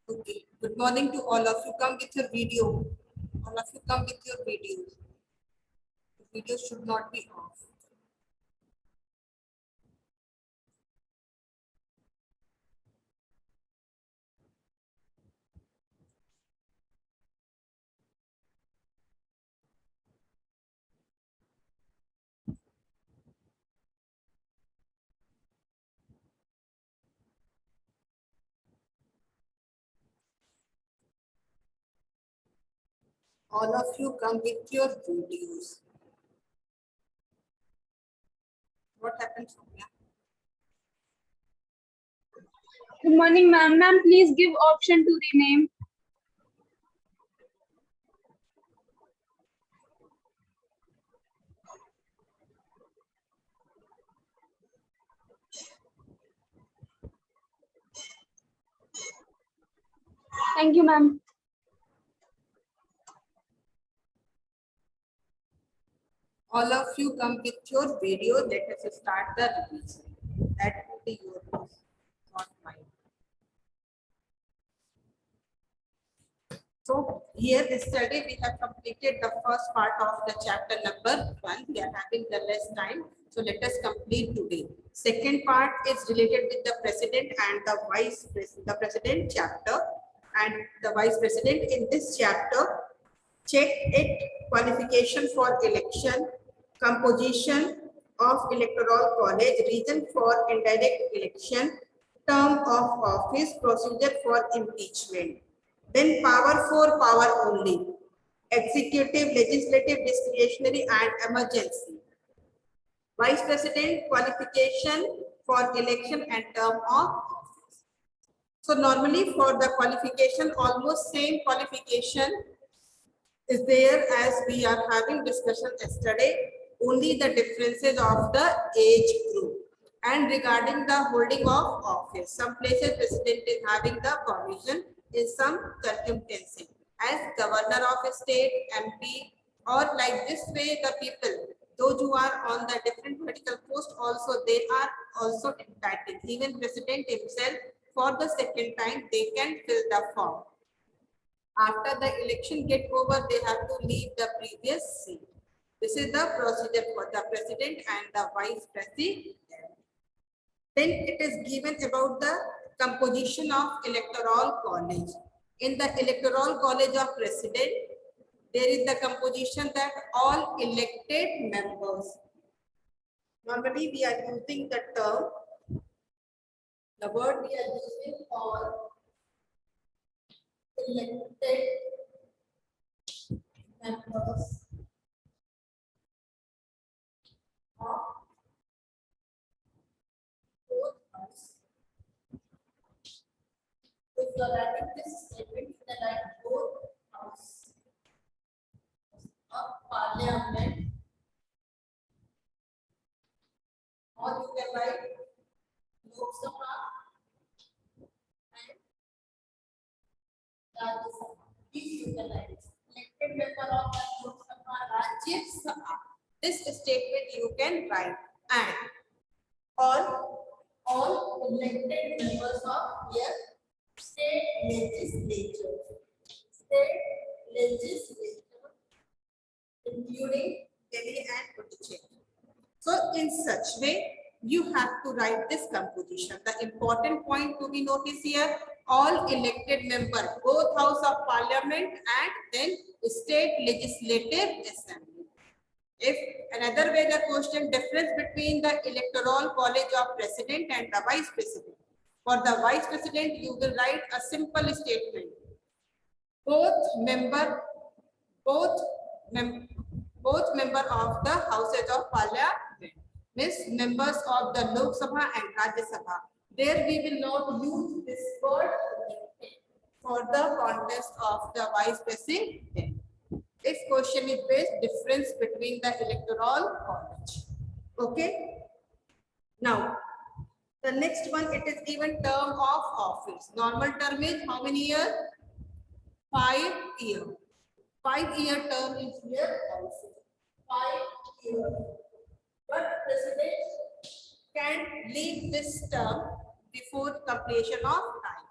Okay. Good morning to all of you. Come with your video. All of you come with your videos. The video should not be off. All of you come with your videos. What happened, Soumya? Good morning, ma'am. Ma'am, please give option to rename. Thank you, ma'am. All of you come with your video. Let us start the revision. That will be your loss, not mine. So here yesterday we have completed the first part of the chapter number 1. We are having the less time. So let us complete today. Second part is related with the president and the vice president, the president chapter and the vice president. In this chapter, check it qualification for election, composition of electoral college, reason for indirect election, term of office, procedure for impeachment. Then power for power only, executive, legislative, discretionary and emergency. Vice President qualification for election and term of office. So normally for the qualification, almost same qualification is there as we are having discussion yesterday, only the differences of the age group. And regarding the holding of office, some places president is having the permission, in some circumstances as governor of a state, MP, or like this way the people, those who are on the different political post also, they are also entitled. Even president himself for the second time, they can fill the form. After the election get over, they have to leave the previous seat. This is the procedure for the president and the vice president. Then it is given about the composition of electoral college. In the electoral college of president, there is the composition that all elected members. Normally we are using the term, the word we are using all elected members of both houses. If you are writing this statement, you can write both houses of parliament, or you can write Lok Sabha and Rajya Sabha. These you can write. Elected member of the Lok Sabha, Rajya Sabha. This statement you can write. And all elected members of your state legislature. State legislature, including Delhi and Puducherry. So in such way, you have to write this composition. The important point to be noticed here, all elected members, both House of Parliament and then State Legislative Assembly. If another way the question, difference between the electoral college of president and the vice president. For the vice president, you will write a simple statement. Both member of the houses of parliament, means members of the Lok Sabha and Rajya Sabha. There we will not use this word for the contest of the vice president. This question is based difference between the electoral college. Okay. Now, the next one, it is given term of office. Normal term is how many years? 5 years. 5-year term is here also. 5 years. But president can leave this term before completion of time.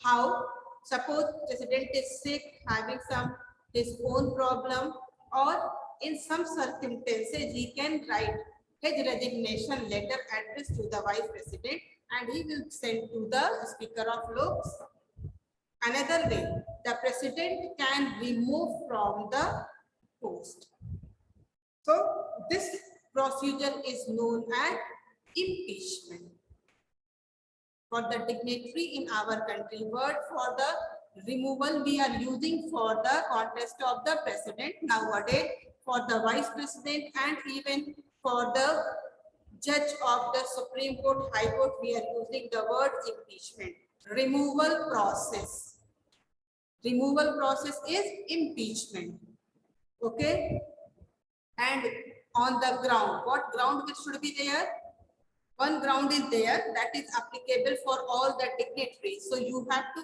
How? Suppose president is sick, having some his own problem, or in some circumstances he can write his resignation letter addressed to the vice president and he will send to the speaker of Lok Sabha. Another way, the president can remove from the post. So this procedure is known as impeachment. For the dignitary in our country, word for the removal we are using for the contest of the president. Nowadays, for the vice president and even for the judge of the Supreme Court, High Court, we are using the word impeachment. Removal process. Removal process is impeachment. Okay. And on the ground, what ground which should be there? One ground is there that is applicable for all the dignitaries. So you have to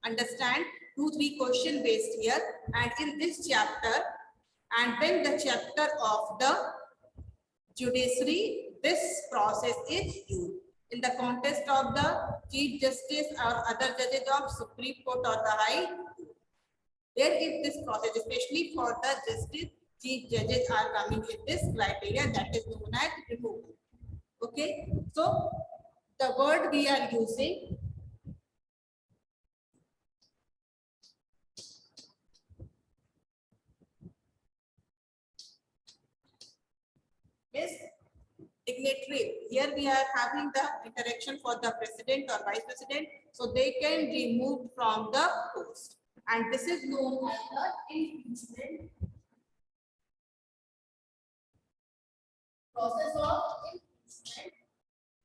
understand 2-3 question based here. And in this chapter, and then the chapter of the judiciary, this process is used. In the context of the Chief Justice or other judges of Supreme Court or the High Court. There is this process, especially for the Justice, Chief Judges are coming in this criteria that is known as removal. Okay, so the word we are using is dignitary. Here we are having the interaction for the president or vice president, so they can remove from the post, and this is known as the impeachment process of impeachment.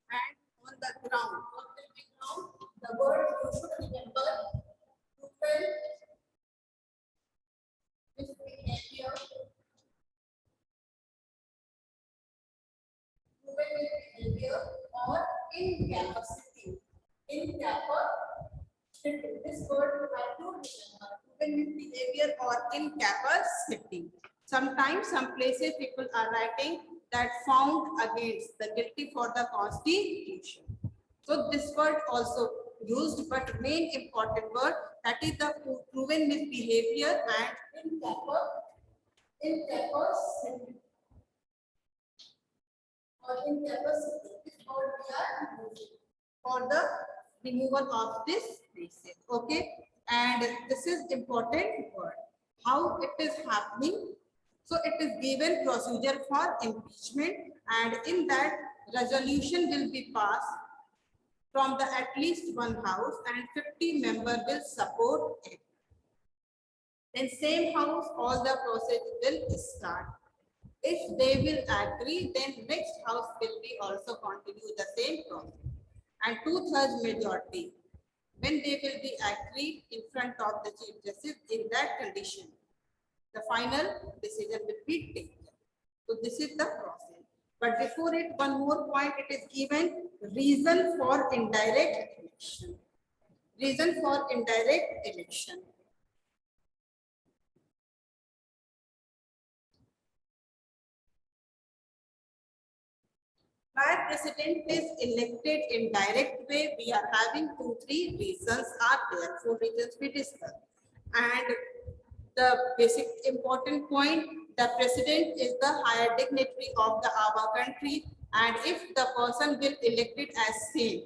And on the ground, the word you should remember proven misbehavior, or incapacity. Incapacity. This word you have to remember. Proven misbehavior or incapacity. Sometimes some places people are writing that found against the guilty for the constitution. So this word also used, but main important word that is the proven misbehavior and incapacity. Or incapacity is what we are using for the removal of this basis. Okay, and this is important word. How it is happening? So it is given procedure for impeachment, and in that resolution will be passed from the at least one house and 50 members will support it. Then same house, all the process will start. If they will agree, then next house will be also continue the same process. And 2/3 majority, when they will be agreed in front of the Chief Justice, in that condition, the final decision will be taken. So this is the process. But before it, one more point, it is given reason for indirect election. Reason for indirect election. Why president is elected in direct way, we are having 2-3 reasons are there. 4 reasons we discussed. And the basic important point, the president is the higher dignitary of our country, and if the person will elected as same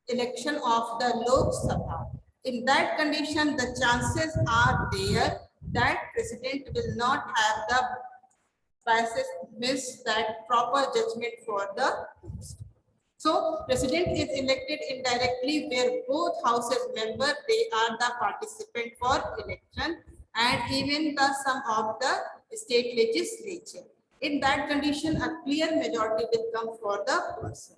election of the Lok Sabha, in that condition the chances are there that president will not have the biases, miss that proper judgment for the post. So president is elected indirectly where both houses member, they are the participant for election, and even the sum of the state legislature. In that condition, a clear majority will come for the person.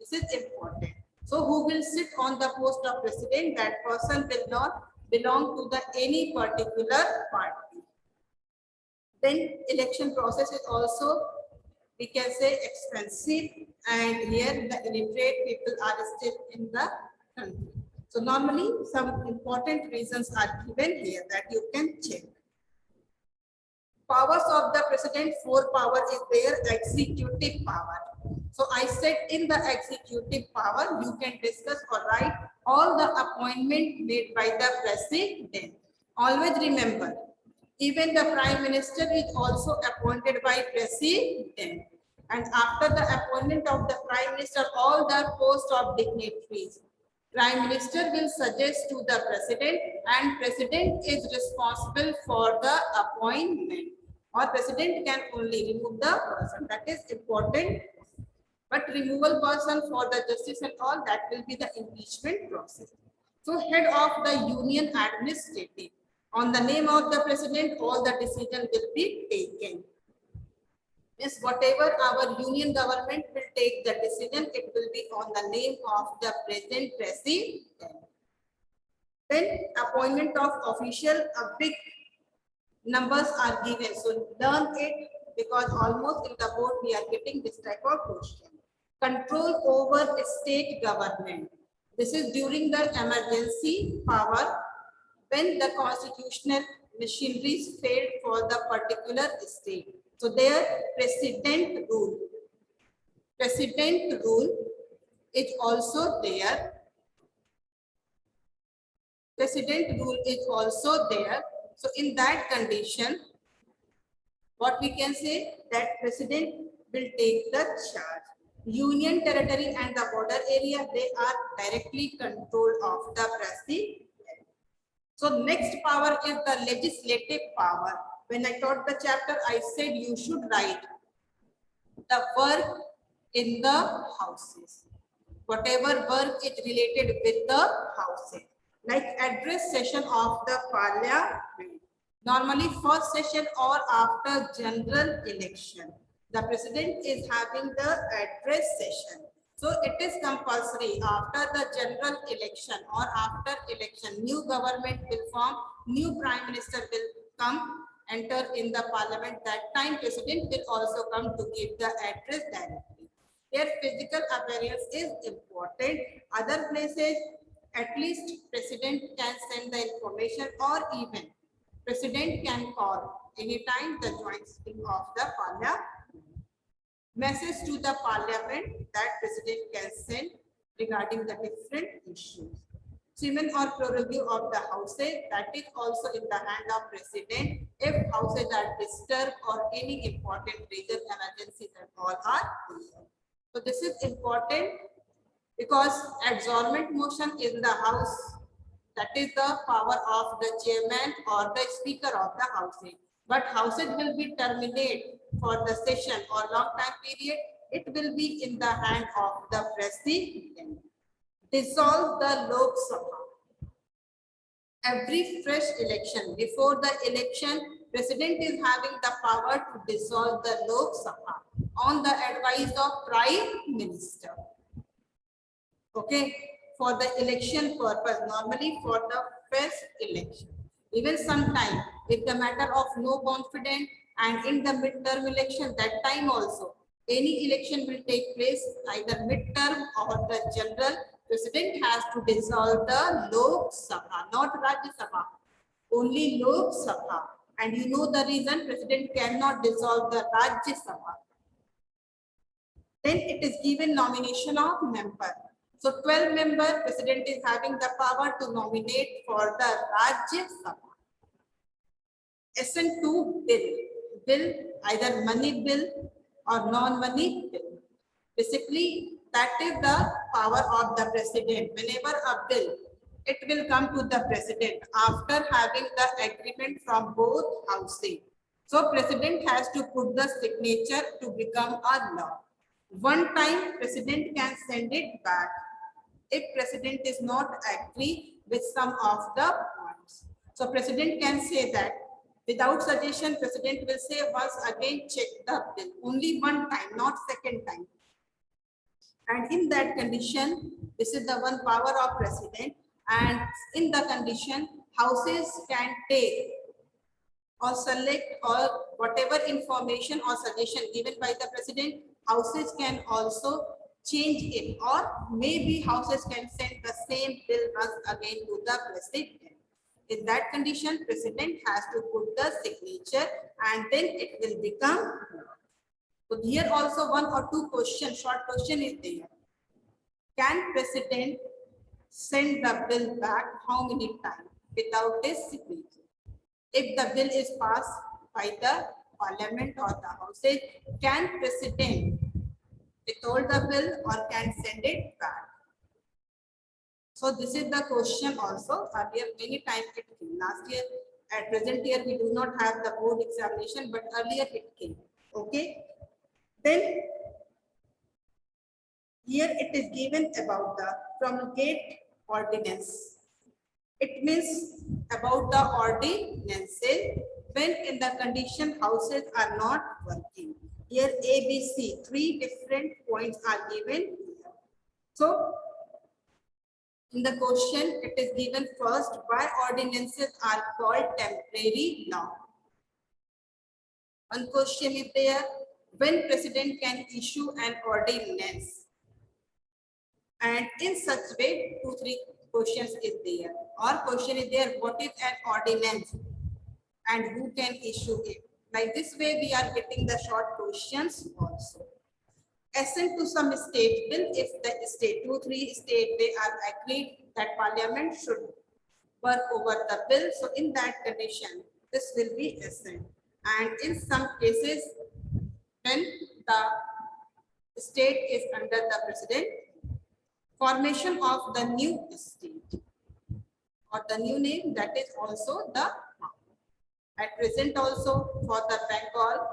This is important. So who will sit on the post of president? That person will not belong to the any particular party. Then election process is also, we can say, expensive, and here the illiterate people are still in the country. So normally some important reasons are given here that you can check. Powers of the president, 4 power is their executive power. So I said in the executive power, you can discuss or write all the appointment made by the president. Always remember, even the prime minister is also appointed by president. And after the appointment of the prime minister, all the post of dignitaries, prime minister will suggest to the president, and president is responsible for the appointment, or president can only remove the person. That is important. But removal person for the justice and all, that will be the impeachment process. So head of the union administrative, on the name of the president, all the decision will be taken. Yes, whatever our union government will take the decision, it will be on the name of the present president. Then appointment of official, a big numbers are given. So learn it, because almost in the board we are getting this type of question. Control over state government. This is during the emergency power, when the constitutional machineries failed for the particular state. So their president rule. President rule is also there. President rule is also there. So in that condition, what we can say, that president will take the charge. Union territory and the border area, they are directly controlled of the president. So next power is the legislative power. When I taught the chapter, I said you should write the work in the houses. Whatever work is related with the houses, like address session of the parliament. Normally first session or after general election, the president is having the address session. So it is compulsory after the general election or after election, new government will form, new prime minister will come, enter in the parliament. That time president will also come to give the address directly. Their physical appearance is important. Other places, at least president can send the information, or even president can call anytime the joint sitting of the parliament. Message to the parliament that president can send regarding the different issues. Chairman or prorogue of the houses, that is also in the hand of president if houses are disturbed or any important reason, emergencies and all are there. So this is important, because adjournment motion in the house, that is the power of the chairman or the speaker of the houses. But houses will be terminated for the session or long time period, it will be in the hand of the president. Dissolve the Lok Sabha. Every fresh election, before the election, president is having the power to dissolve the Lok Sabha on the advice of prime minister. Okay, for the election purpose, normally for the first election. Even sometime, if the matter of no confidence and in the midterm election, that time also, any election will take place, either midterm or the general, president has to dissolve the Lok Sabha, not Rajya Sabha, only Lok Sabha. And you know the reason, president cannot dissolve the Rajya Sabha. Then it is given nomination of member. So 12 member, president is having the power to nominate for the Rajya Sabha. SN2 bill, either money bill or non-money bill. Basically, that is the power of the president. Whenever a bill, it will come to the president after having the agreement from both houses. So president has to put the signature to become a law. One time, president can send it back if president is not agree with some of the points. So president can say that without suggestion, president will say once again check the bill, only one time, not second time. And in that condition, this is the one power of president. And in the condition, houses can take or select or whatever information or suggestion given by the president, houses can also change it, or maybe houses can send the same bill once again to the president. In that condition, president has to put the signature and then it will become law. So here also one or two questions, short question is there. Can president send the bill back how many times without his signature. If the bill is passed by the parliament or the houses, can president withhold the bill or can send it back? So this is the question also. Earlier many times it came. Last year, at present year we do not have the board examination, but earlier it came. Okay. Then here it is given about the promulgate ordinance. It means about the ordinances when in the condition houses are not working. Here A, B, C, three different points are given. So in the question, it is given first why ordinances are called temporary law. One question is there, when president can issue an ordinance. And in such way, 2-3 questions is there. Or question is there, what is an ordinance and who can issue it? Like this way, we are getting the short questions also. Assent to some state bill, if the state, 2-3 state, they are agreed that parliament should work over the bill. So in that condition, this will be assent. And in some cases, when the state is under the president, formation of the new state or the new name, that is also the at present also for the Bengal,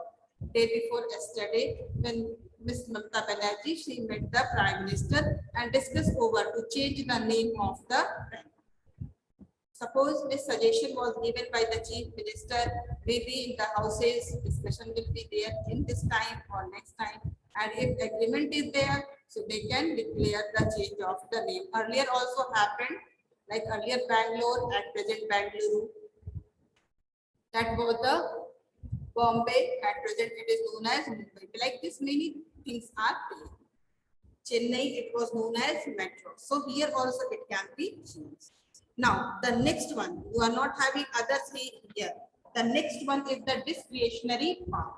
day before yesterday, when Ms. Mamata Banerjee, she met the Prime Minister and discussed over to change the name of the bank. Suppose this suggestion was given by the Chief Minister, maybe in the houses, discussion will be there in this time or next time. And if agreement is there, so they can declare the change of the name. Earlier also happened, like earlier Bangalore, at present Bangalore. That was the Bombay, at present it is known as Mumbai. Like this, many things are there. Chennai, it was known as Metro. So here also it can be changed. Now, the next one, you are not having other three here. The next one is the discretionary power.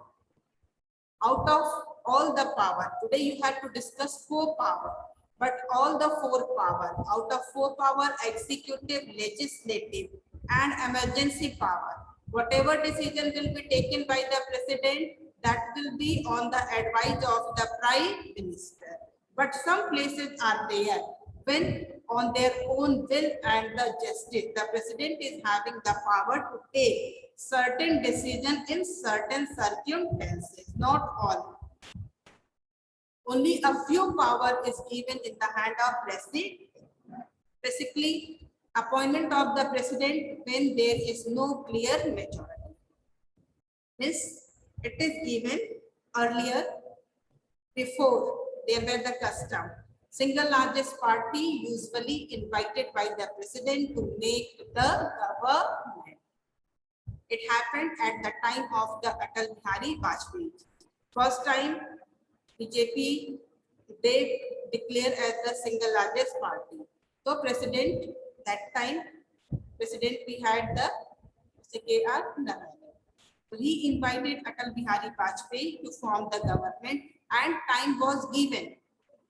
Out of all the power, today you have to discuss 4 power, but all the 4 power, out of 4 power, executive, legislative, and emergency power. Whatever decision will be taken by the president, that will be on the advice of the prime minister. But some places are there when on their own will and the justice, the president is having the power to take certain decision in certain circumstances, not all. Only a few power is given in the hand of president. Basically, appointment of the president when there is no clear majority. This, it is given earlier, before there were the custom. Single largest party usually invited by the president to make the government. It happened at the time of the Atal Bihari Vajpayee. First time, BJP, they declare as the single largest party. So president, that time, president we had the C.K.R. Narayana. So he invited Atal Bihari Vajpayee to form the government and time was given.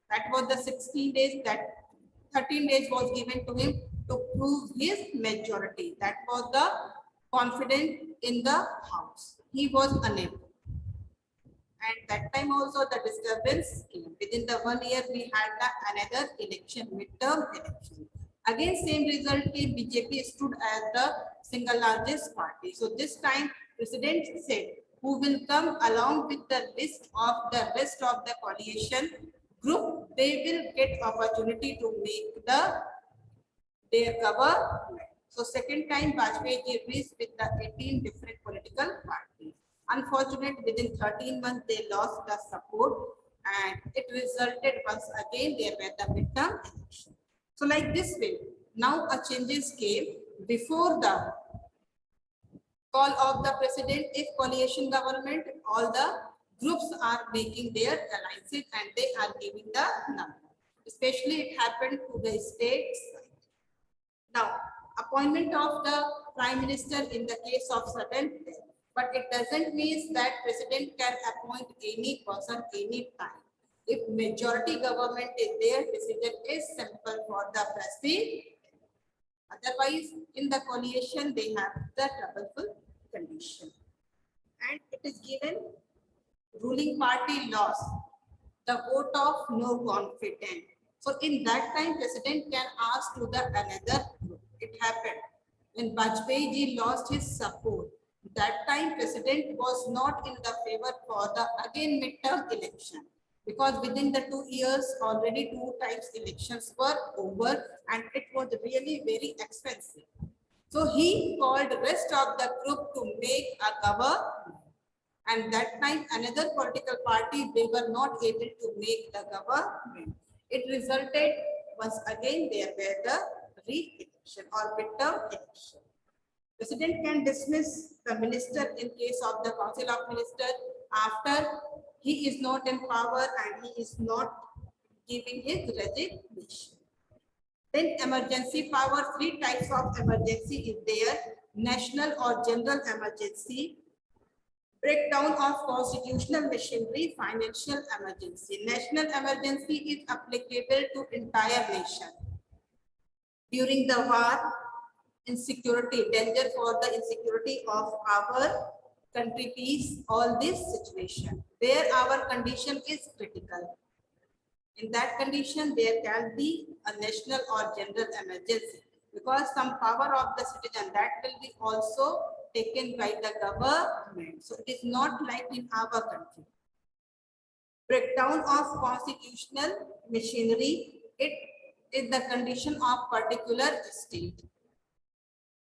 That was the 16 days, that 13 days was given to him to prove his majority. That was the confidence in the house. He was unable. And that time also the disturbance came. Within the 1 year, we had another election, midterm election. Again, same result came. BJP stood as the single largest party. So this time, president said, who will come along with the list of the rest of the coalition group, they will get opportunity to make their government. So second time, Vajpayee reached with the 18 different political parties. Unfortunately, within 13 months, they lost the support and it resulted once again there were the midterm election. So like this way, now a changes came before the call of the president. If coalition government, all the groups are making their alliances and they are giving the number. Especially it happened to the states. Now, appointment of the prime minister in the case of sudden death. But it doesn't mean that president can appoint any person any time. If majority government is there, decision is simple for the president. Otherwise, in the coalition, they have the troubleful condition. And it is given ruling party lost the vote of no confidence. So in that time, president can ask to the another group. It happened when Vajpayee ji lost his support. That time, president was not in the favor for the again midterm election, because within the 2 years already 2 times elections were over and it was really very expensive. So he called the rest of the group to make a government. And that time another political party, they were not able to make the government. It resulted once again there were the re-election or midterm election. President can dismiss the minister in case of the council of ministers after he is not in power and he is not giving his resignation. Then emergency power, 3 types of emergency is there: national or general emergency, breakdown of constitutional machinery, financial emergency. National emergency is applicable to entire nation. During the war, insecurity, danger for the insecurity of our country, peace, all this situation, where our condition is critical. In that condition, there can be a national or general emergency, because some power of the citizen that will be also taken by the government. So it is not like in our country. Breakdown of constitutional machinery, it is the condition of particular state.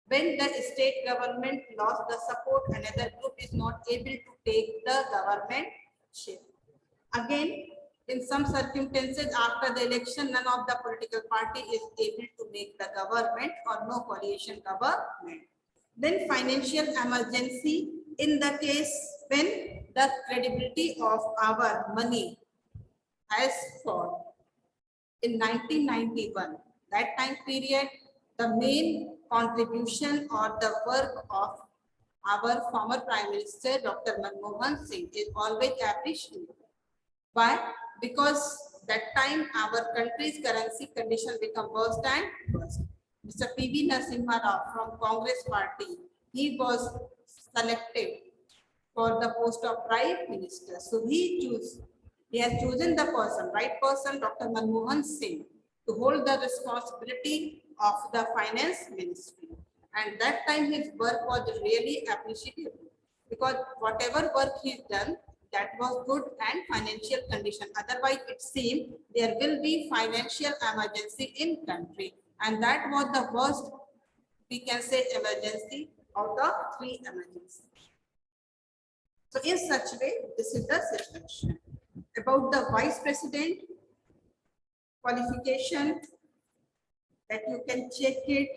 When the state government lost the support, another group is not able to take the government shape. Again, in some circumstances after the election, none of the political party is able to make the government or no coalition government. Then financial emergency, in the case when the credibility of our money has fallen. In 1991, that time period, the main contribution or the work of our former Prime Minister, Dr. Manmohan Singh, is always appreciated. Why? Because that time our country's currency condition become worse and worse. Mr. P.V. Narasimha Rao from Congress Party, he was selected for the post of Prime Minister. So he has chosen the right person, Dr. Manmohan Singh, to hold the responsibility of the Finance Ministry. And that time his work was really appreciated, because whatever work he's done, that was good and financial condition. Otherwise, it seemed there will be financial emergency in country, and that was the worst, we can say, emergency out of 3 emergencies. So in such way, this is the situation. About the vice president qualification, that you can check it,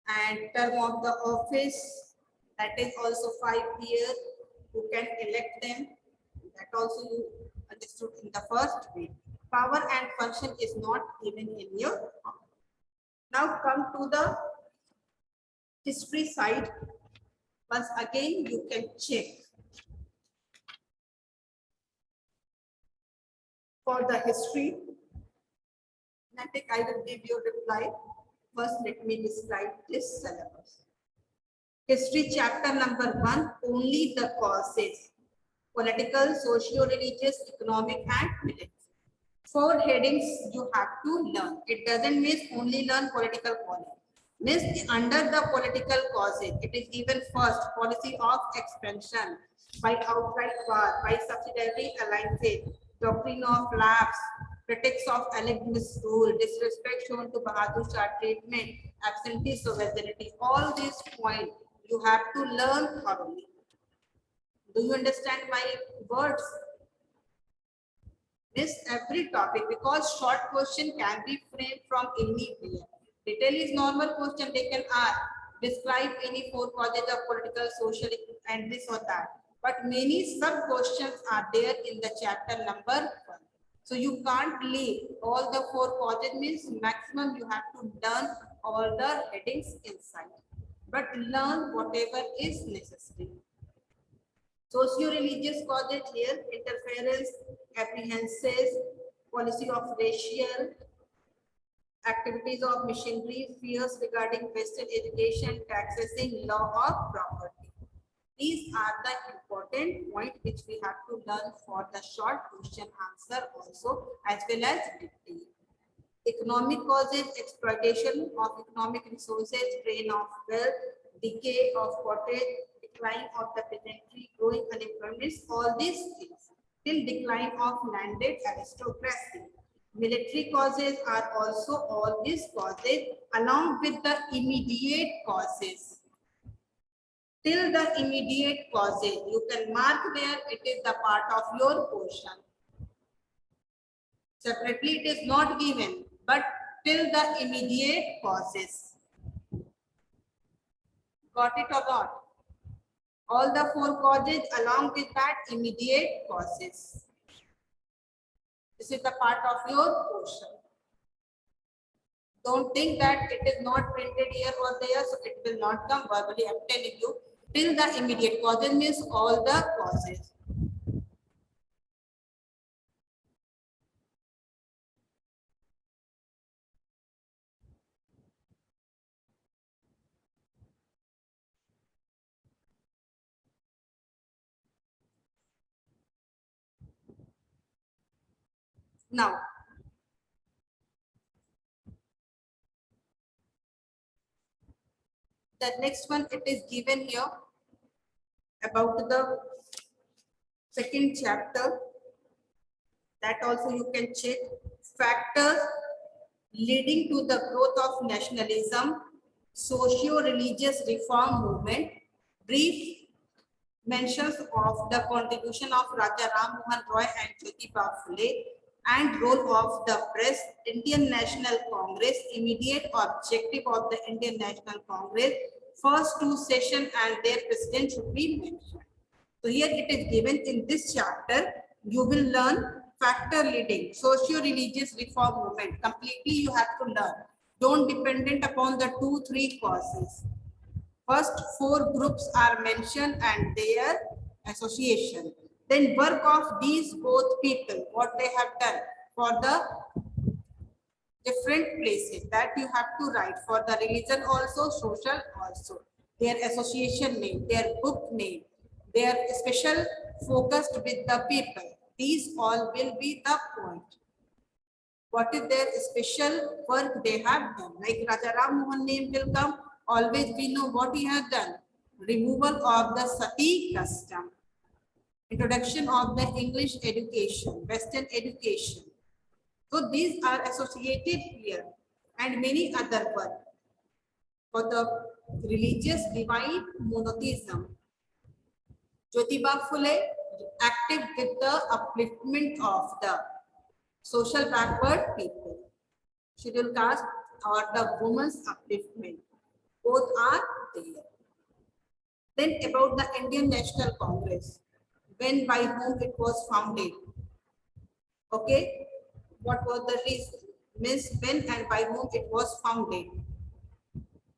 and term of the office, that is also 5 years. You can elect them, that also you understood in the first way. Power and function is not given in your power. Now come to the history side. Once again, you can check. For the history, I will give you a reply. First, let me describe this syllabus. History chapter number 1, only the causes: political, socio-religious, economic, and military. 4 headings you have to learn. It doesn't mean only learn political policy. Means under the political causes, it is given first policy of expansion by outright war, by subsidiary alliances, doctrine of lapse, critics of Alexander's rule, disrespect shown to Bahadur Shah treatment, absentee sovereignty. All these points you have to learn thoroughly. Do you understand my words? Miss every topic, because short question can be framed from anywhere. Detail is normal question they can ask. Describe any 4 causes of political, social, and this or that. But many sub questions are there in the chapter number 1. So you can't leave all the 4 causes, means maximum you have to learn all the headings inside. But learn whatever is necessary. Socio-religious causes here, interference, apprehensions, policy of racial, activities of missionary, fears regarding Western education, taxing, law of property. These are the important points which we have to learn for the short question answer also, as well as dictate. Economic causes, exploitation of economic resources, drain of wealth, decay of cottage, decline of the peasantry, growing unemployment, all these things, till decline of landed aristocracy. Military causes are also all these causes along with the immediate causes. Till the immediate causes, you can mark there, it is the part of your portion. Separately, it is not given, but till the immediate causes. Got it or not? All the four causes along with that immediate causes. This is the part of your portion. Don't think that it is not printed here or there, so it will not come verbally. I'm telling you, till the immediate causes means all the causes. Now, the next one, it is given here about the second chapter. That also you can check. Factors leading to the growth of nationalism, socio-religious reform movement, brief mentions of the contribution of Raja Ram Mohan Roy and Jyotiba Phule, and role of the press, Indian National Congress, immediate objective of the Indian National Congress, first two sessions and their president should be mentioned. So here it is given in this chapter, you will learn factor leading, socio-religious reform movement. Completely you have to learn. Don't dependent upon the 2-3 causes. First 4 groups are mentioned and their association. Then work of these both people, what they have done for the different places, that you have to write for the religion also, social also. Their association name, their book name, their special focused with the people. These all will be the point. What is their special work they have done? Like Raja Ram Mohan name will come. Always we know what he has done. Removal of the sati custom. Introduction of the English education, Western education. So these are associated here and many other work. For the religious divine monotheism, Jyotiba Phule active with the upliftment of the social backward people, scheduled caste or the women's upliftment. Both are there. Then about the Indian National Congress, when, by whom it was founded. Okay, what was the reason? Means when and by whom it was founded.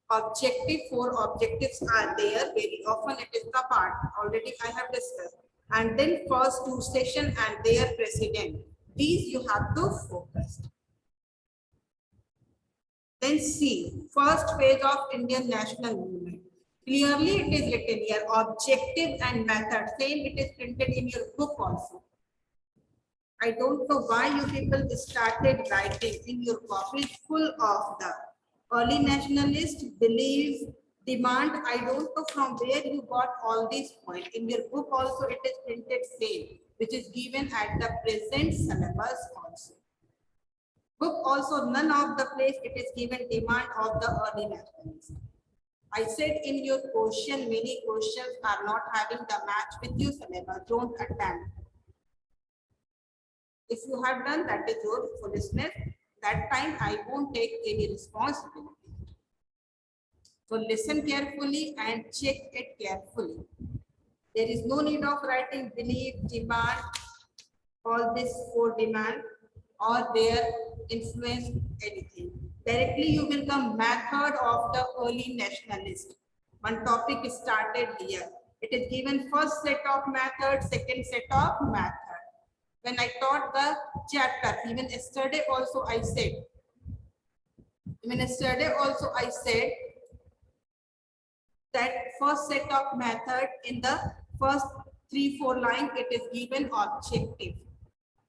Objective, 4 objectives are there. Very often it is the part. Already I have discussed. And then first 2 sessions and their president. These you have to focus. Then C, first page of Indian national movement. Clearly it is written here, objective and method. Same it is printed in your book also. I don't know why you people started writing in your copy full of the early nationalist, belief, demand. I don't know from where you got all these points. In your book also it is printed same, which is given at the present syllabus also. Book also none of the place it is given demand of the early nationalism. I said in your question, many questions are not having the match with your syllabus. Don't attempt. If you have done, that is your foolishness. That time I won't take any responsibility. So listen carefully and check it carefully. There is no need of writing belief, demand, all this for demand or their influence, anything. Directly you will come method of the early nationalist. One topic is started here. It is given first set of method, second set of method. When I taught the chapter, even yesterday also I said, that first set of method in the first 3-4 line, it is given objective.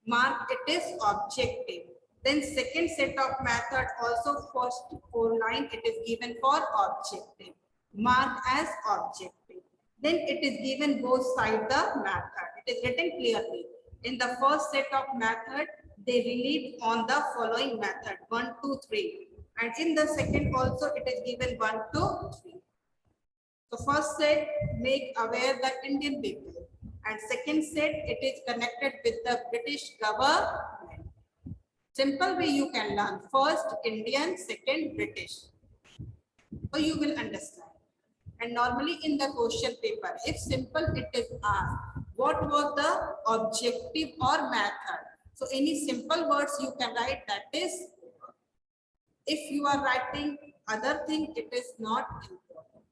Mark it is objective. Then second set of method also first 4 line, it is given for objective. Mark as objective. Then it is given both side the method. It is written clearly. In the first set of method, they relieve on the following method 1, 2, 3. And in the second also it is given 1, 2, 3. So first set, make aware the Indian people. And second set, it is connected with the British government. Simple way you can learn. First Indian, second British. So you will understand. And normally in the question paper, if simple it is asked, what was the objective or method? So any simple words you can write, that is. If you are writing other thing, it is not important.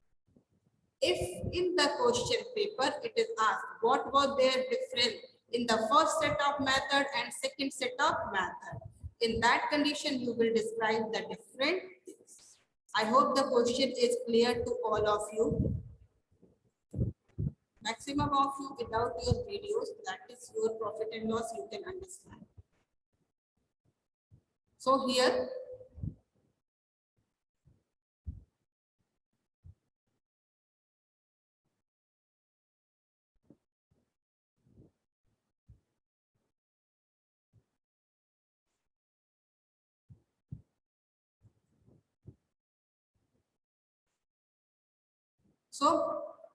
If in the question paper it is asked what was their difference in the first set of method and second set of method, in that condition you will describe the different things. I hope the question is clear to all of you. Maximum of you without your videos, that is your profit and loss, you can understand. So here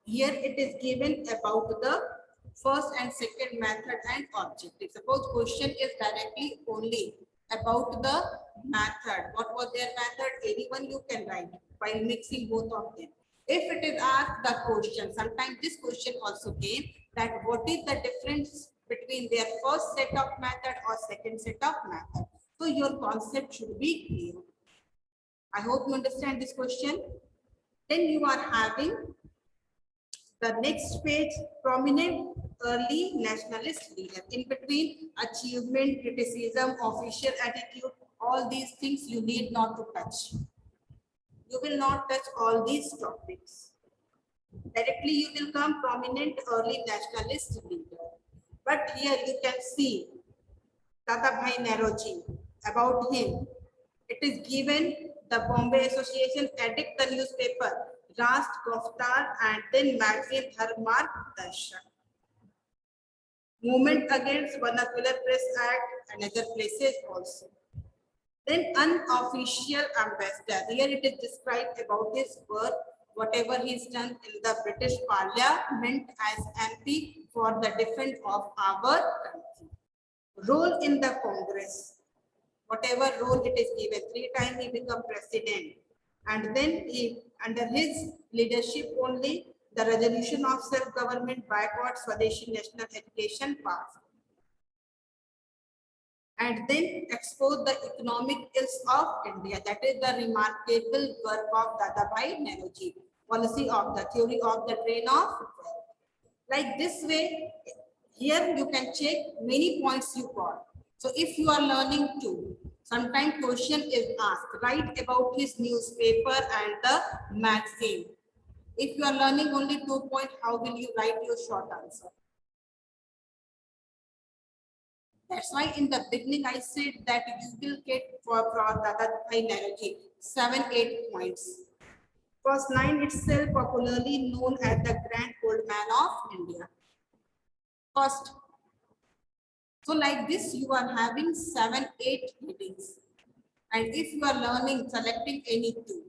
here it is given about the first and second method and objective. Suppose question is directly only about the method. What was their method? Anyone you can write by mixing both of them. If it is asked the question, sometimes this question also came, that what is the difference between their first set of method or second set of method? So your concept should be clear. I hope you understand this question. Then you are having the next page, prominent early nationalist leader. In between, achievement, criticism, official attitude, all these things you need not to touch. You will not touch all these topics. Directly you will come prominent early nationalist leader. But here you can see Dadabhai Naoroji, about him. It is given the Bombay Association edict the newspaper Rast Goftar and then magazine Dharmarg Darshan. Movement against Vernacular Press Act and other places also. Then unofficial ambassador. Here it is described about his work, whatever he's done in the British Parliament as MP for the defense of our country. Role in the Congress. Whatever role it is given, 3 times he become president, and then he, under his leadership only, the resolution of self-government backward Swadeshi national education passed, and then expose the economic ills of India. That is the remarkable work of Dadabhai Naoroji, policy of the theory of the train of wealth. Like this way, here you can check many points you got. So if you are learning too, sometimes question is asked, write about his newspaper and the magazine. If you are learning only 2 points, how will you write your short answer? That's why in the beginning I said that you will get for Dadabhai Naoroji 7-8 points. First 9 itself popularly known as the Grand Old Man of India. First. So like this, you are having 7-8 readings. And if you are learning, selecting any 2,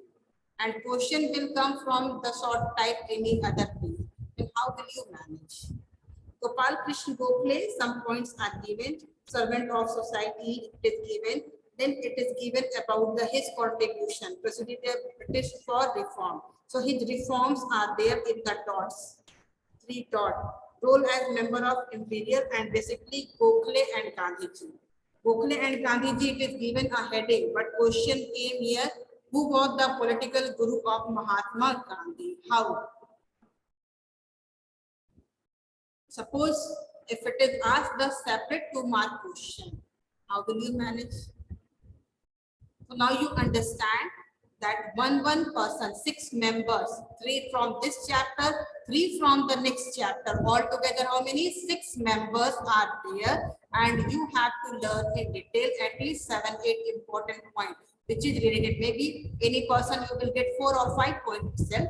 and question will come from the short type any other thing, then how will you manage? Gopal Krishna Gokhale, some points are given. Servant of society, it is given. Then it is given about his contribution, President British for reform. So his reforms are there in the dots, 3 dots. Role as member of Imperial, and basically Gokhale and Gandhiji. Gokhale and Gandhiji, it is given a heading, but question came here, who was the political guru of Mahatma Gandhi? How? Suppose if it is asked the separate 2-mark question, how will you manage? So now you understand that one person, 6 members, 3 from this chapter, 3 from the next chapter. Altogether, how many? 6 members are there, and you have to learn in detail at least 7-8 important points, which is related. Maybe any person you will get 4 or 5 points itself.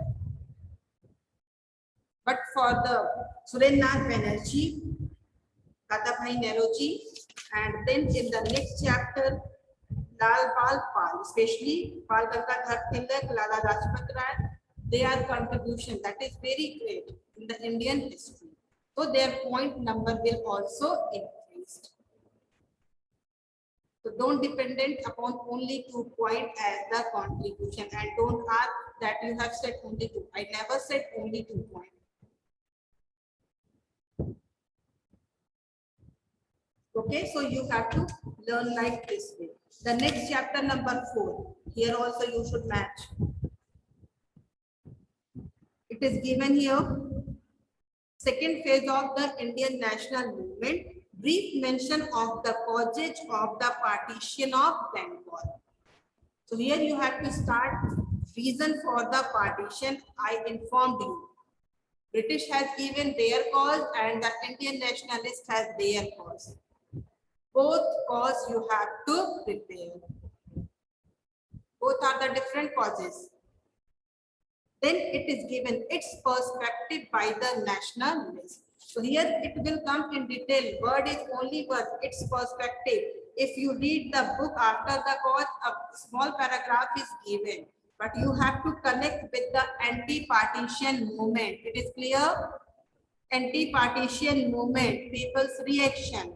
But for the Surendranath Banerjee, Databhai Nauroji, and then in the next chapter, Lal Bal Pal, especially Bal Gangadhar Tilak, Lala Lajpat Rai, their contribution that is very great in the Indian history. So their point number will also increase. So don't dependent upon only 2 points as the contribution, and don't ask that you have said only 2. I never said only 2 points. Okay, so you have to learn like this way. The next chapter number 4. Here also you should match. It is given here. Second phase of the Indian national movement. Brief mention of the causes of the partition of Bengal. So here you have to start reason for the partition. I informed you. British has given their cause and the Indian nationalist has their cause. Both cause you have to prepare. Both are the different causes. Then it is given its perspective by the nationalist. So here it will come in detail. Word is only word, its perspective. If you read the book after the cause, a small paragraph is given. But you have to connect with the anti-partition movement. It is clear? Anti-partition movement, people's reaction.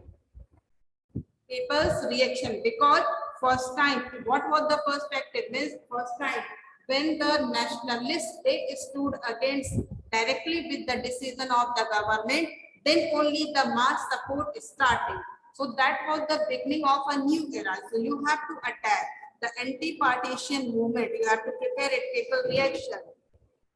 People's reaction, because first time, what was the perspective? Means first time when the nationalists, they stood against directly with the decision of the government, then only the mass support is starting. So that was the beginning of a new era. So you have to attack the anti-partition movement. You have to prepare it, people reaction.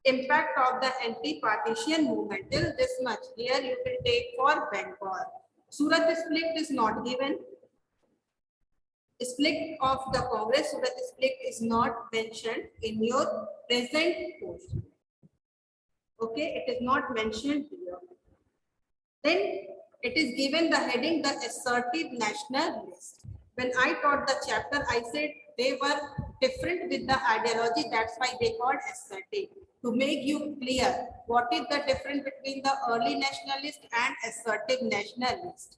Impact of the anti-partition movement, till this much. Here you will take for Bengal. Surat split is not given. Split of the Congress, so that the split is not mentioned in your present portion. Okay, it is not mentioned here. Then it is given the heading the assertive nationalist. When I taught the chapter, I said they were different with the ideology. That's why they called assertive. To make you clear, what is the difference between the early nationalist and assertive nationalist?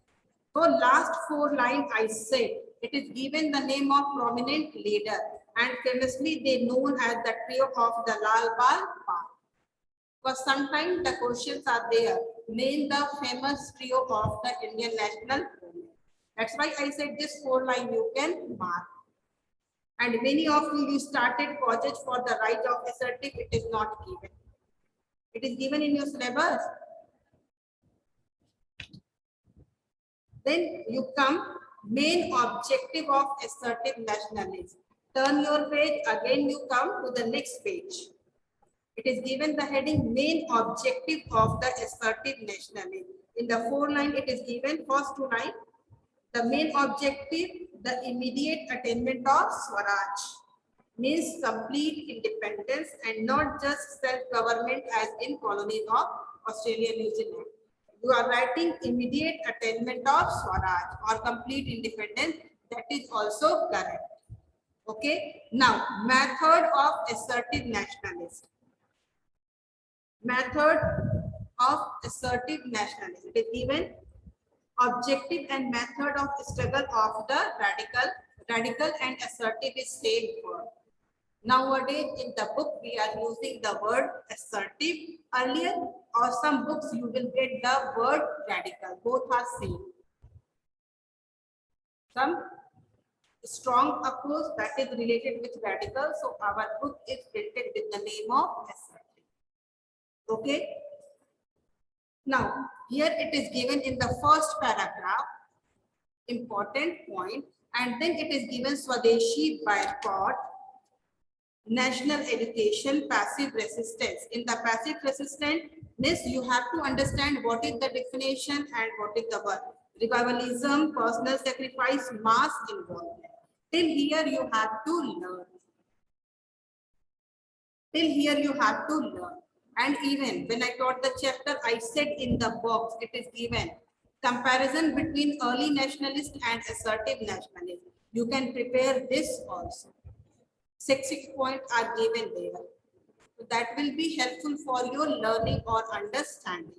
So last 4 lines I said, it is given the name of prominent leader, and famously they known as the trio of the Lal Bal Pal. Because sometimes the questions are there, name the famous trio of the Indian national movement. That's why I said this 4 line you can mark. And many of you started projects for the right of assertive, it is not given. It is given in your syllabus. Then you come main objective of assertive nationalism. Turn your page, again you come to the next page. It is given the heading main objective of the assertive nationalism. In the 4 line it is given first 2 line. The main objective, the immediate attainment of Swaraj, means complete independence and not just self-government as in colonies of Australia, New Zealand. You are writing immediate attainment of Swaraj or complete independence, that is also correct. Okay. Now, method of assertive nationalism. Method of assertive nationalism. It is given objective and method of struggle of the radical. Radical and assertive is same word. Nowadays in the book we are using the word assertive. Earlier or some books you will get the word radical. Both are same. Some strong approach that is related with radical. So our book is printed with the name of assertive. Okay. Now here it is given in the first paragraph, important point, and then it is given Swadeshi boycott. national education passive resistance. In the passive resistance, you have to understand what is the definition and what is the word. Revivalism, personal sacrifice, mass involvement. Till here you have to learn. Till here you have to learn. And even when I taught the chapter, I said in the box, it is given comparison between early nationalist and assertive nationalist. You can prepare this also. Six points are given there. So that will be helpful for your learning or understanding.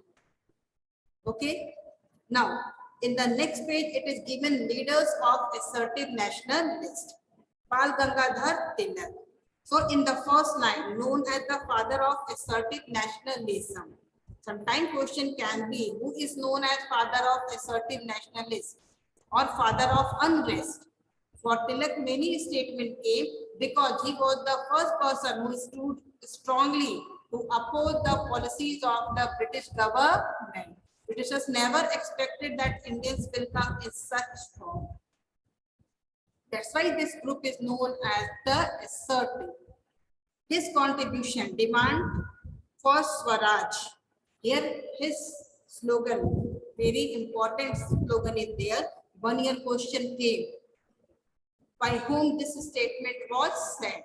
Okay. Now, in the next page, it is given leaders of assertive nationalist. Bal Gangadhar Tilak. So in the first line, known as the father of assertive nationalism. Sometimes question can be, who is known as father of assertive nationalism or father of unrest? For Tilak, many statement came because he was the first person who stood strongly to oppose the policies of the British government. Britishers never expected that Indians will come in such form. That's why this group is known as the assertive. His contribution, demand for Swaraj. Here his slogan, very important slogan is there. 1 year question came. By whom this statement was said.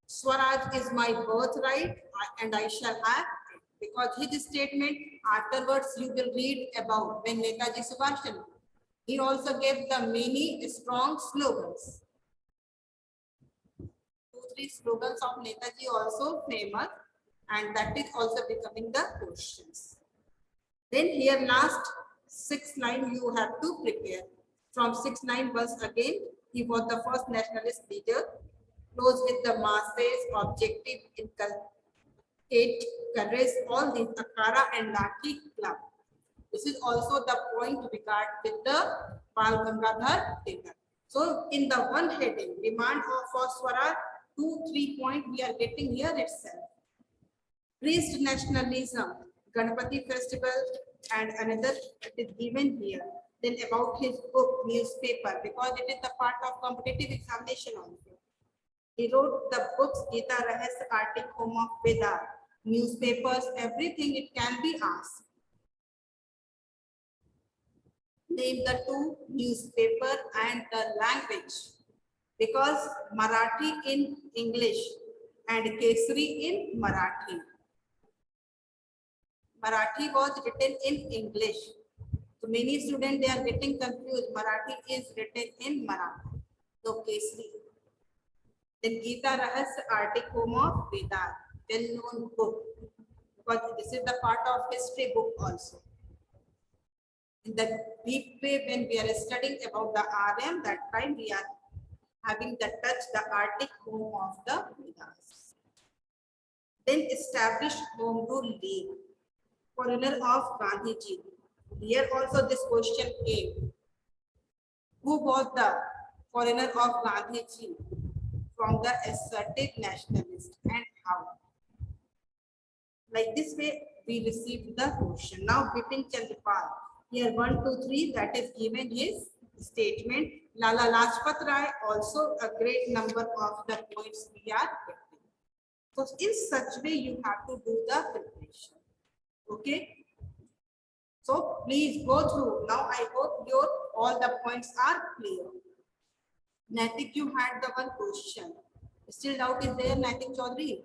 Swaraj is my birthright and I shall have it. Because his statement, afterwards you will read about when Netaji Subhash Chandra. He also gave the many strong slogans. 2-3 slogans of Netaji also famous, and that is also becoming the questions. Then here last 6 line you have to prepare. From 6 line once again, he was the first nationalist leader, close with the masses, objective, inculcate, courage, all these Akara and Lathi club. This is also the point regard with the Bal Gangadhar Tilak. So in the one heading, demand for Swaraj, 2-3 point we are getting here itself. Praised nationalism, Ganpati festival, and another it is given here. Then about his book, newspaper, because it is the part of competitive examination also. He wrote the books, Gita Rahasya, Arctic Home of Veda, newspapers, everything it can be asked. Name the 2 newspaper and the language, because Marathi in English and Kesari in Marathi. Marathi was written in English. So many students, they are getting confused. Marathi is written in Marathi. So Kesari. Then Gita Rahasya, Arctic Home of Veda, well-known book. Because this is the part of history book also. In the deep way, when we are studying about the RM, that time we are having the touch, the Arctic home of the Vedas. Then established Home Rule League, foreigner of Gandhiji. Here also this question came. Who was the foreigner of Gandhiji from the assertive nationalist and how? Like this way, we received the question. Now, Bipin Chandra, here 1, 2, 3, that is given his statement. Lala Lajpat Rai, also a great number of the points we are getting. So in such way, you have to do the preparation. Okay. So please go through. Now I hope your all the points are clear. Naitik, you had the one question. Still doubt is there, Naitik Chaudhary?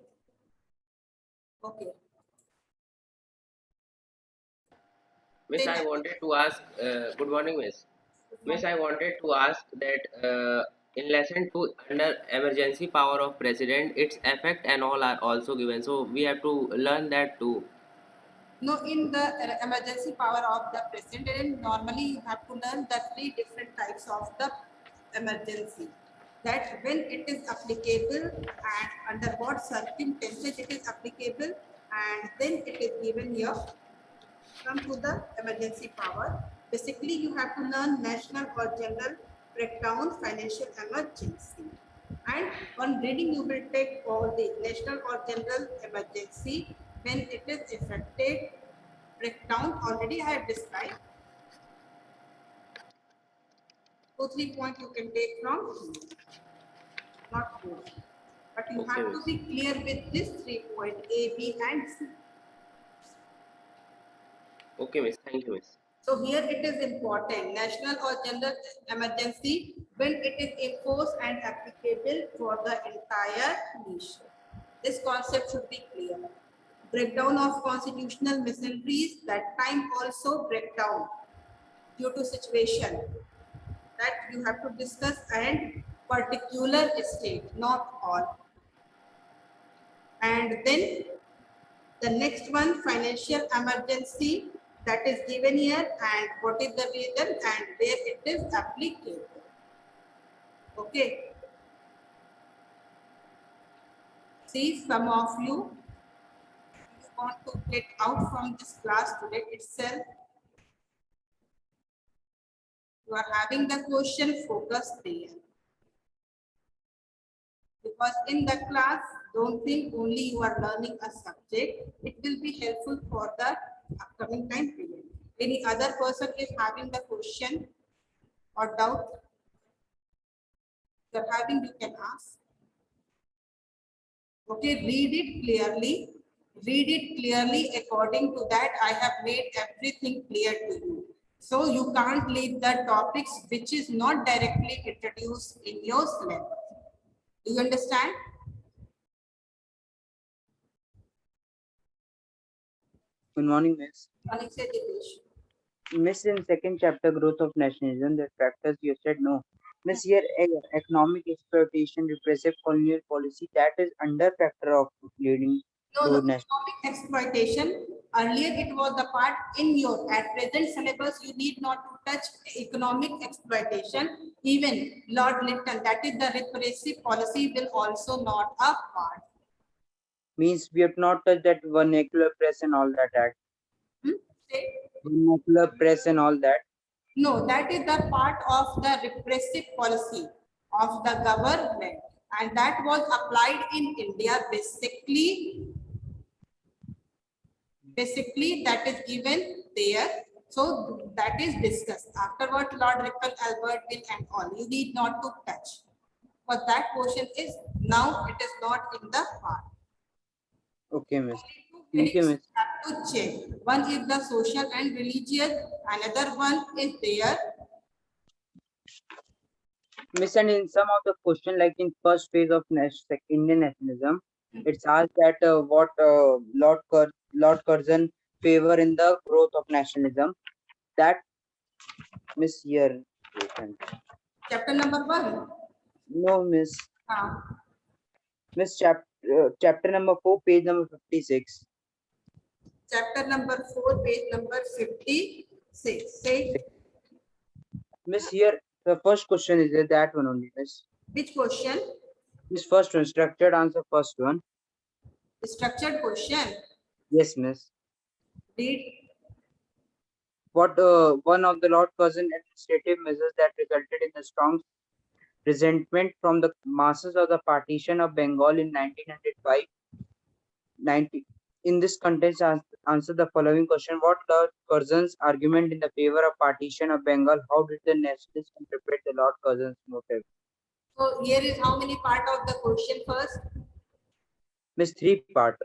Okay. Miss, I wanted to ask, good morning, Miss. Miss, I wanted to ask that in lesson 2, under emergency power of president, its effect and all are also given. So we have to learn that too. No, in the emergency power of the president, normally you have to learn the 3 different types of the emergency. That when it is applicable and under what circumstances it is applicable, and then it is given here. Come to the emergency power. Basically, you have to learn national or general breakdown, financial emergency. And on reading, you will take all the national or general emergency when it is affected. Breakdown already I have described. 2-3 points you can take from here. Not more. But you Okay, have to miss. be clear with this 3 point A, B and C. Okay, miss. Thank you, miss. So here it is important, national or general emergency when it is enforced and applicable for the entire nation. This concept should be clear. Breakdown of constitutional missionaries, that time also breakdown due to situation that you have to discuss and particular state, not all. And then the next one, financial emergency, that is given here and what is the reason and where it is applicable. Okay. See, some of you want to get out from this class today itself. You are having the question focus there. Because in the class, don't think only you are learning a subject. It will be helpful for the upcoming time period. Any other person is having the question or doubt? If you're having, you can ask. Okay, read it clearly. Read it clearly. According to that, I have made everything clear to you. So you can't leave the topics which is not directly introduced in your syllabus. Do you understand? Good morning, Miss. Alexa Dinesh. Miss, in second chapter, growth of nationalism, the factors you said no. Miss, here economic exploitation, repressive colonial policy, that is under factor of leading No, to national. economic exploitation. Earlier it was the part in your at present syllabus. You need not to touch economic exploitation. Even Lord Lytton, that is the repressive policy, will also not a part. Means we have not touched that vernacular press and all that act. Say, Vernacular press and all that. no, that is the part of the repressive policy of the government, and that was applied in India basically that is given there. So that is discussed. Afterward, Lord Ripon, Albert Will and all. You need not to touch. But that portion is now it is not in the part. Okay, Miss. Only Thank you, two Miss. headings you have to check. One is the social and religious. Another one is there. Miss, and in some of the question, like in first phase of Indian nationalism, it's asked that what Lord Curzon favor in the growth of nationalism. That Miss here. Chapter number 1. No, Miss. Ah, Miss chapter number 4, page number 56. chapter number 4, page number 56. Say Miss, here the first question is that one only, Miss. which question? Miss, first one, structured answer, first one. The structured question. Yes, Miss. Read. What one of the Lord Curzon administrative measures that resulted in a strong resentment from the masses of the partition of Bengal in 1905. In this context, answer the following question. What Lord Curzon's argument in the favor of partition of Bengal? How did the nationalists interpret the Lord Curzon's motive? So here is how many part of the question first? Miss, 3 part.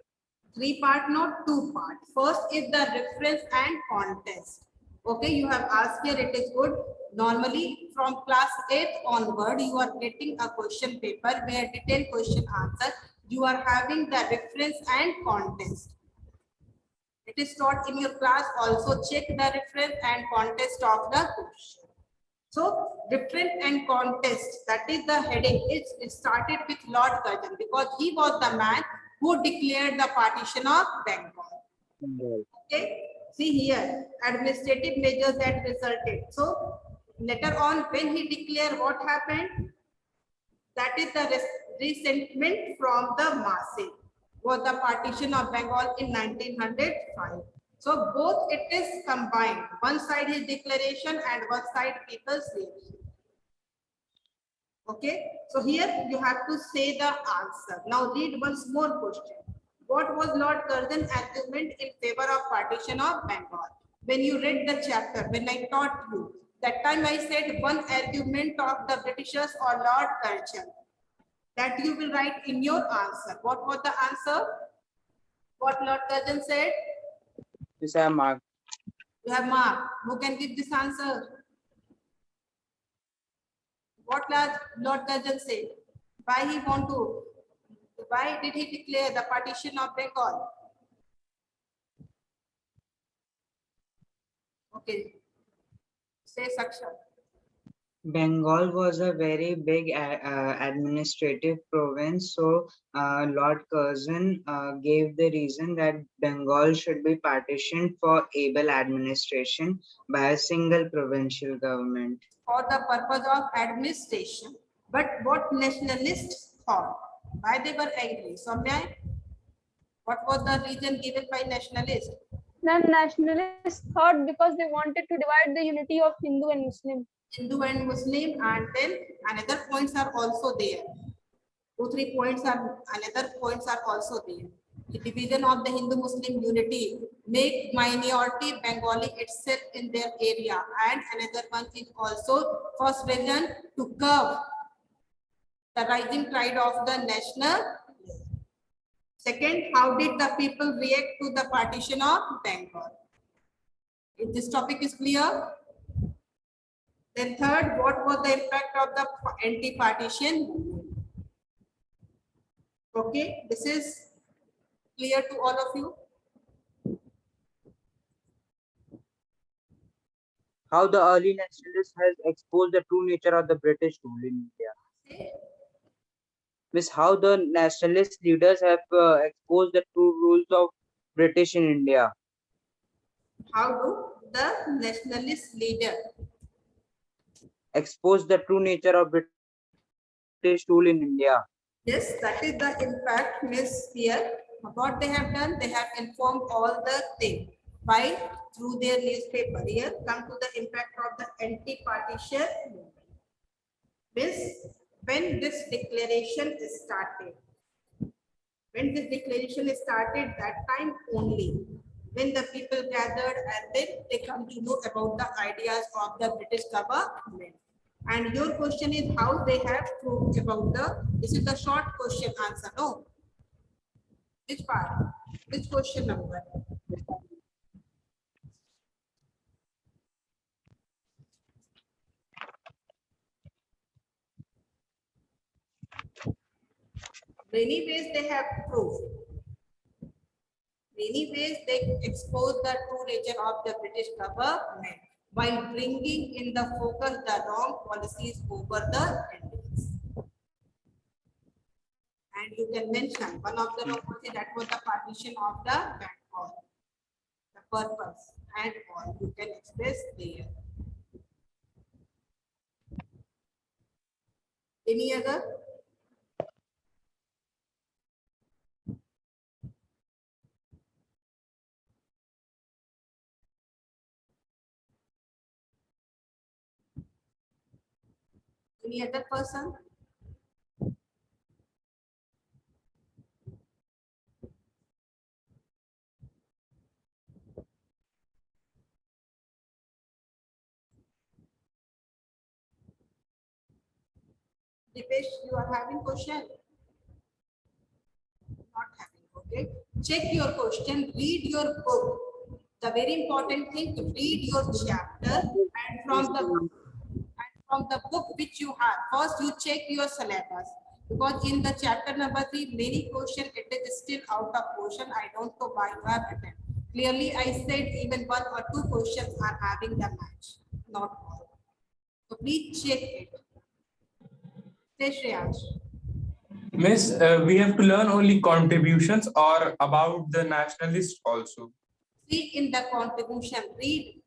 3 part, not 2 part. First is the reference and context. Okay, you have asked here, it is good. Normally from class 8 onward, you are getting a question paper where detailed question answer. You are having the reference and context. It is taught in your class. Also check the reference and context of the question. So reference and context, that is the heading. It started with Lord Curzon because he was the man who declared the partition of Bengal. Okay, see here, administrative measures that resulted. So later on, when he declared, what happened? That is the resentment from the masses was the partition of Bengal in 1905. So both it is combined. One side is declaration and one side people's lives. Okay, so here you have to say the answer. Now read once more question. What was Lord Curzon's argument in favor of partition of Bengal? When you read the chapter, when I taught you, that time I said one argument of the Britishers or Lord Curzon. That you will write in your answer. What was the answer? What Lord Curzon said? Miss, I have marked. You have marked. Who can give this answer? What Lord Curzon said? Why he want to? Why did he declare the partition of Bengal? Okay. Say Saksha. Bengal was a very big administrative province, so Lord Curzon gave the reason that Bengal should be partitioned for able administration by a single provincial government. For the purpose of administration. But what nationalists thought? Why they were angry? Soumya, what was the reason given by nationalists? Ma'am, nationalists thought because they wanted to divide the unity of Hindu and Muslim. Hindu and Muslim, and then another points are also there. 2-3 points are another points are also there. The division of the Hindu-Muslim unity make minority Bengali itself in their area, and another one is also first reason to curb the rising tide of the national. Second, how did the people react to the partition of Bengal? If this topic is clear. Then third, what was the impact of the anti-partition movement? Okay, this is clear to all of you. How the early nationalists has exposed the true nature of the British rule in India. Miss, how the nationalist leaders have exposed the true rules of British in India. How do the nationalist leader Expose the true nature of British rule in India. Yes, that is the impact, Miss here. What they have done, they have informed all the thing by through their newspaper. Here come to the impact of the anti-partition movement. Miss, when this declaration is started, that time only, when the people gathered and then they come to know about the ideas of the British government. And your question is how they have proved about the, this is the short question answer, no? Which part? Which question number? Many ways they have proved. Many ways they expose the true nature of the British government while bringing in the focus the wrong policies over the Indians. And you can mention one of the wrong policies, that was the partition of the Bengal. The purpose and all you can express there. Any other? Any other person? Dipesh, you are having question? Not having, okay. Check your question, read your book. The very important thing to read your chapter and from the book which you have. First you check your syllabus. Because in the chapter number 3, many question it is still out of question. I don't know why you have written. Clearly, I said even 1 or 2 questions are having the match, not all. So please check it. Say Shreyansh. Miss, we have to learn only contributions or about the nationalist also. See in the contribution, read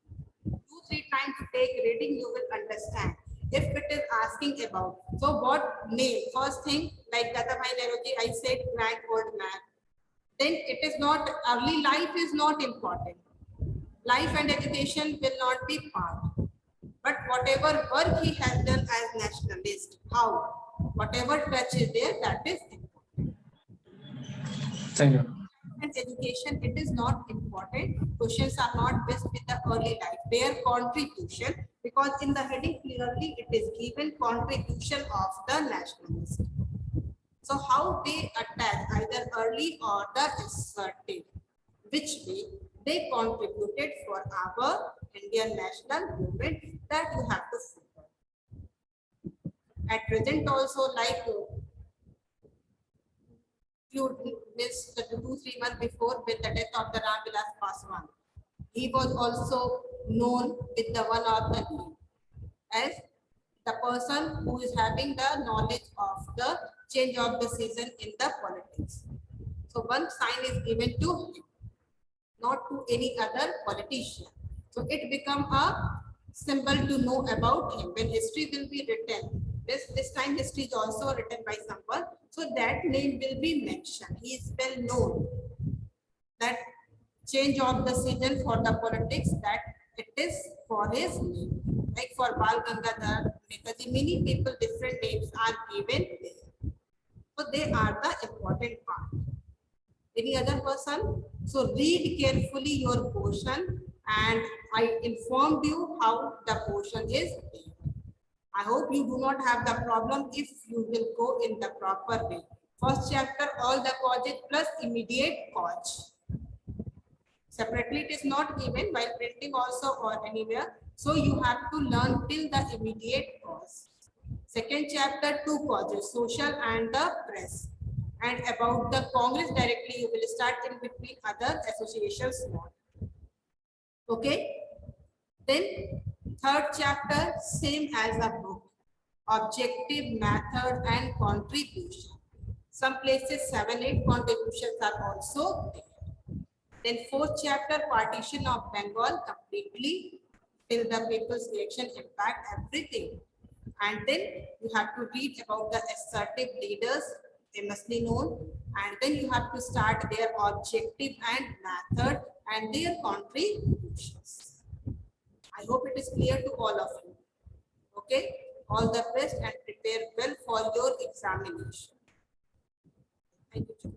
2-3 times, take reading, you will understand. If it is asking about, so what name? First thing, like Databhai Naroji, I said grand old man. Then it is not, early life is not important. Life and education will not be part. But whatever work he has done as nationalist, how? Whatever touch is there, that is important. Thank you. And education, it is not important. Questions are not based with the early life, their contribution, because in the heading clearly it is given contribution of the nationalist. So how they attack either early or the assertive, which way they contributed for our Indian national movement, that you have to follow. At present also, like few missed 2-3 months before with the death of the Ram Vilas Paswan, he was also known with the one of the name as the person who is having the knowledge of the change of the season in the politics. So one sign is given to him, not to any other politician. So it become a symbol to know about him. When history will be written, this time history is also written by someone, so that name will be mentioned. He is well known. That change of the season for the politics, that it is for his name. Like for Bal Gangadhar Netaji, many people different names are given there. So they are the important part. Any other person? So read carefully your portion, and I informed you how the portion is there. I hope you do not have the problem if you will go in the proper way. First chapter, all the causes plus immediate cause. Separately, it is not given while printing also or anywhere. So you have to learn till the immediate cause. Second chapter, 2 causes, social and the press. And about the Congress directly, you will start in between other associations. Okay. Then third chapter, same as a book. Objective, method and contribution. Some places 7-8 contributions are also there. Then fourth chapter, partition of Bengal completely till the people's reaction impact everything. And then you have to read about the assertive leaders, famously known, and then you have to start their objective and method and their contributions. I hope it is clear to all of you. Okay, all the best and prepare well for your examination. Thank you.